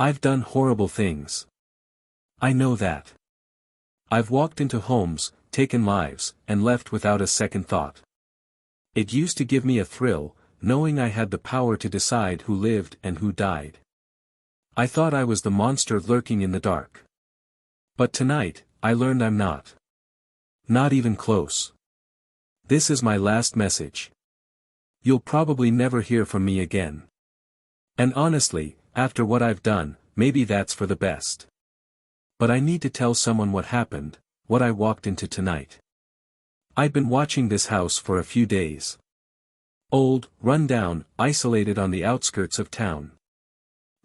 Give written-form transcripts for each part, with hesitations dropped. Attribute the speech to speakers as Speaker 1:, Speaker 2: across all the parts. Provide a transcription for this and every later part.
Speaker 1: I've done horrible things. I know that. I've walked into homes, taken lives, and left without a second thought. It used to give me a thrill, knowing I had the power to decide who lived and who died. I thought I was the monster lurking in the dark. But tonight, I learned I'm not. Not even close. This is my last message. You'll probably never hear from me again. And honestly, after what I've done, maybe that's for the best. But I need to tell someone what happened, what I walked into tonight. I've been watching this house for a few days. Old, run down, isolated on the outskirts of town.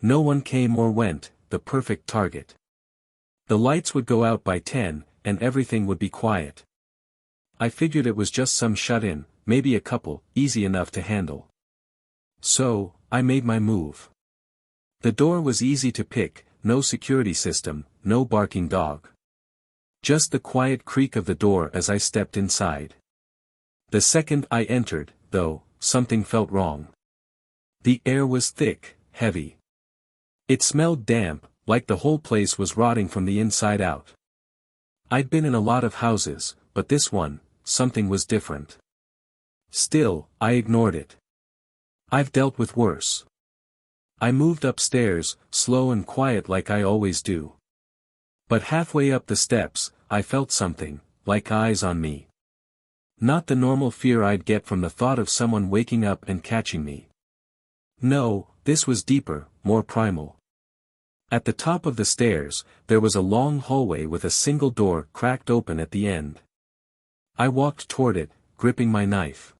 Speaker 1: No one came or went, the perfect target. The lights would go out by 10, and everything would be quiet. I figured it was just some shut-in, maybe a couple, easy enough to handle. So, I made my move. The door was easy to pick, no security system, no barking dog. Just the quiet creak of the door as I stepped inside. The second I entered, though, something felt wrong. The air was thick, heavy. It smelled damp, like the whole place was rotting from the inside out. I'd been in a lot of houses, but this one, something was different. Still, I ignored it. I've dealt with worse. I moved upstairs, slow and quiet like I always do. But halfway up the steps, I felt something, like eyes on me. Not the normal fear I'd get from the thought of someone waking up and catching me. No, this was deeper, more primal. At the top of the stairs, there was a long hallway with a single door cracked open at the end. I walked toward it, gripping my knife.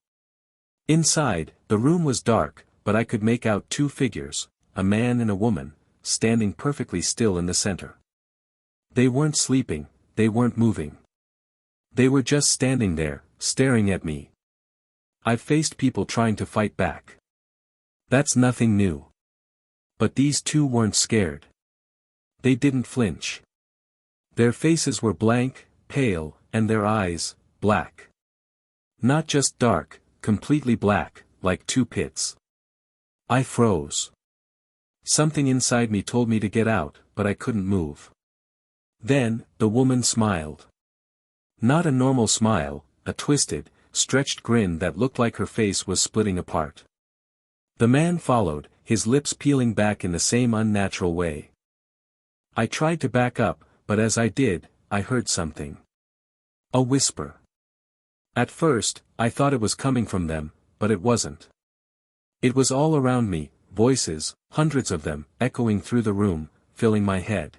Speaker 1: Inside, the room was dark, but I could make out two figures, a man and a woman, standing perfectly still in the center. They weren't sleeping, they weren't moving. They were just standing there, staring at me. I've faced people trying to fight back. That's nothing new. But these two weren't scared. They didn't flinch. Their faces were blank, pale, and their eyes, black. Not just dark, completely black, like two pits. I froze. Something inside me told me to get out, but I couldn't move. Then, the woman smiled. Not a normal smile, a twisted, stretched grin that looked like her face was splitting apart. The man followed, his lips peeling back in the same unnatural way. I tried to back up, but as I did, I heard something. A whisper. At first, I thought it was coming from them, but it wasn't. It was all around me, voices, hundreds of them, echoing through the room, filling my head.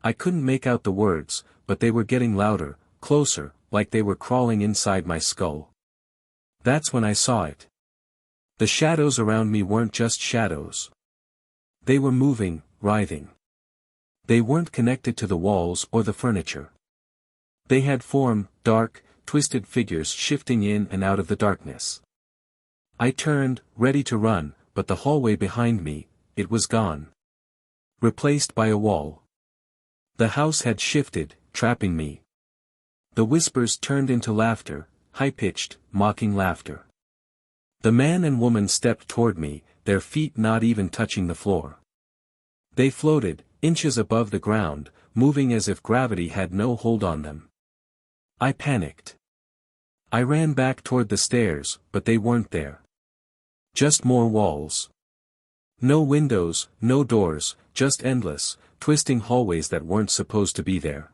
Speaker 1: I couldn't make out the words, but they were getting louder, closer, like they were crawling inside my skull. That's when I saw it. The shadows around me weren't just shadows. They were moving, writhing. They weren't connected to the walls or the furniture. They had form, dark, twisted figures shifting in and out of the darkness. I turned, ready to run, but the hallway behind me, it was gone. Replaced by a wall. The house had shifted, trapping me. The whispers turned into laughter, high-pitched, mocking laughter. The man and woman stepped toward me, their feet not even touching the floor. They floated, inches above the ground, moving as if gravity had no hold on them. I panicked. I ran back toward the stairs, but they weren't there. Just more walls. No windows, no doors, just endless, twisting hallways that weren't supposed to be there.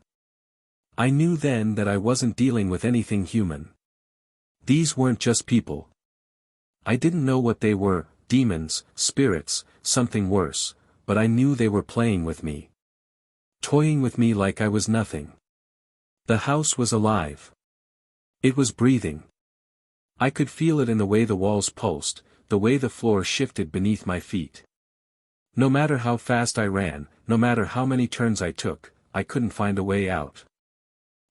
Speaker 1: I knew then that I wasn't dealing with anything human. These weren't just people. I didn't know what they were, demons, spirits, something worse, but I knew they were playing with me. Toying with me like I was nothing. The house was alive. It was breathing. I could feel it in the way the walls pulsed, the way the floor shifted beneath my feet. No matter how fast I ran, no matter how many turns I took, I couldn't find a way out.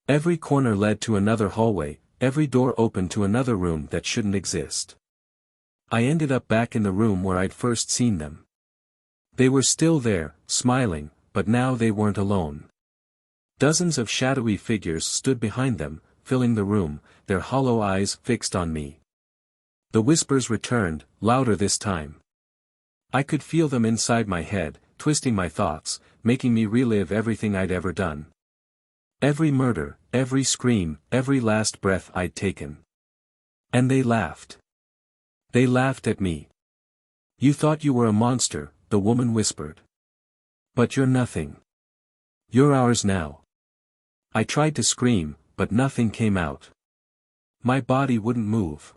Speaker 1: Every corner led to another hallway, every door opened to another room that shouldn't exist. I ended up back in the room where I'd first seen them. They were still there, smiling, but now they weren't alone. Dozens of shadowy figures stood behind them, filling the room, their hollow eyes fixed on me. The whispers returned, louder this time. I could feel them inside my head, twisting my thoughts, making me relive everything I'd ever done. Every murder, every scream, every last breath I'd taken. And they laughed. They laughed at me. "You thought you were a monster," the woman whispered. "But you're nothing. You're ours now." I tried to scream, but nothing came out. My body wouldn't move.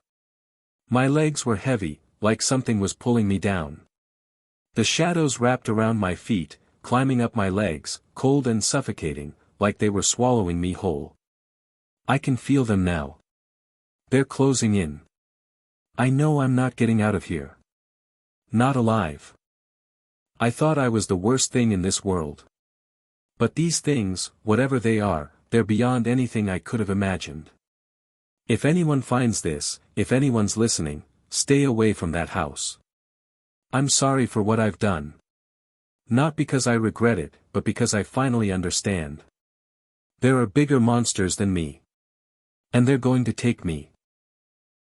Speaker 1: My legs were heavy, like something was pulling me down. The shadows wrapped around my feet, climbing up my legs, cold and suffocating, like they were swallowing me whole. I can feel them now. They're closing in. I know I'm not getting out of here. Not alive. I thought I was the worst thing in this world. But these things, whatever they are, they're beyond anything I could have imagined. If anyone finds this, if anyone's listening, stay away from that house. I'm sorry for what I've done. Not because I regret it, but because I finally understand. There are bigger monsters than me. And they're going to take me.